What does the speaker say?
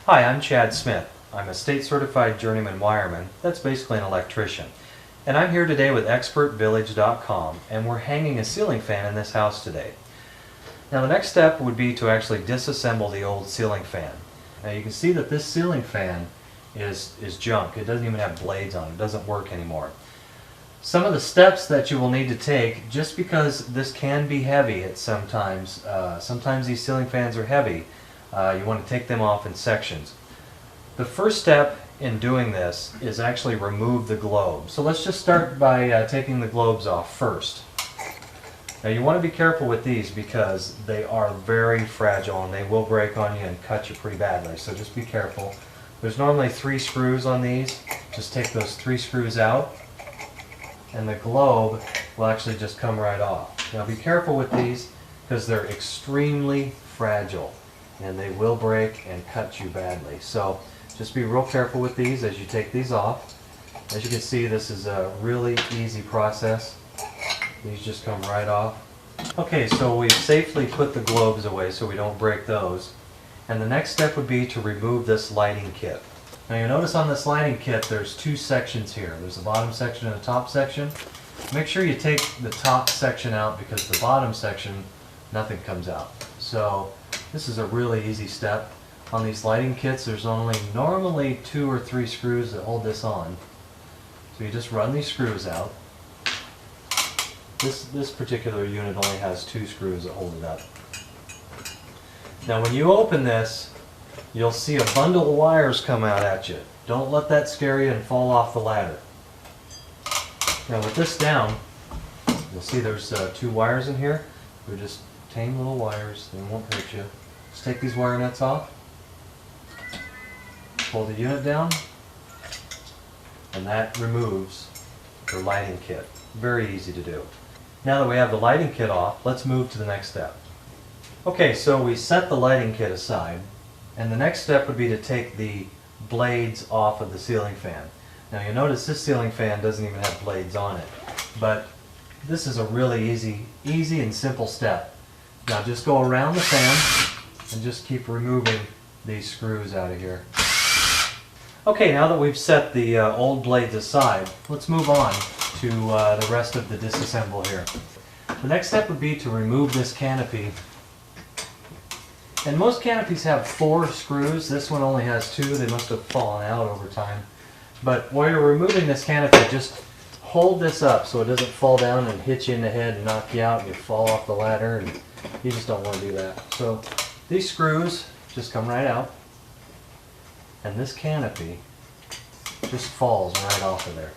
Hi, I'm Chad Smith. I'm a state certified journeyman wireman, that's basically an electrician. And I'm here today with expertvillage.com, and we're hanging a ceiling fan in this house today. Now the next step would be to actually disassemble the old ceiling fan. Now you can see that this ceiling fan is junk. It doesn't even have blades on it. It doesn't work anymore. Some of the steps that you will need to take, just because this can be heavy at sometimes these ceiling fans are heavy, you want to take them off in sections. The first step in doing this is actually remove the globe. So let's just start by taking the globes off first. Now you want to be careful with these because they are very fragile and they will break on you and cut you pretty badly, so just be careful. There's normally 3 screws on these. Just take those 3 screws out and the globe will actually just come right off. Now be careful with these because they're extremely fragile and they will break and cut you badly. So just be real careful with these as you take these off. As you can see, this is a really easy process. These just come right off. Okay, so we've safely put the globes away so we don't break those. And the next step would be to remove this lighting kit. Now you notice on this lighting kit there's 2 sections here. There's the bottom section and the top section. Make sure you take the top section out because the bottom section, nothing comes out. So this is a really easy step. On these lighting kits there's only normally 2 or 3 screws that hold this on. So you just run these screws out. This particular unit only has 2 screws that hold it up. Now when you open this, you'll see a bundle of wires come out at you. Don't let that scare you and fall off the ladder. Now with this down, you'll see there's 2 wires in here. They're just tame little wires, they won't hurt you. Just take these wire nuts off, pull the unit down, and that removes the lighting kit. Very easy to do. Now that we have the lighting kit off, let's move to the next step. Okay, so we set the lighting kit aside, and the next step would be to take the blades off of the ceiling fan. Now you'll notice this ceiling fan doesn't even have blades on it, but this is a really easy and simple step. Now just go around the fan and just keep removing these screws out of here. Okay, now that we've set the old blades aside, let's move on to the rest of the disassemble here. The next step would be to remove this canopy. And most canopies have 4 screws. This one only has 2. They must have fallen out over time. But while you're removing this canopy, just hold this up so it doesn't fall down and hit you in the head and knock you out and you fall off the ladder, and you just don't want to do that. So these screws just come right out, and this canopy just falls right off of there.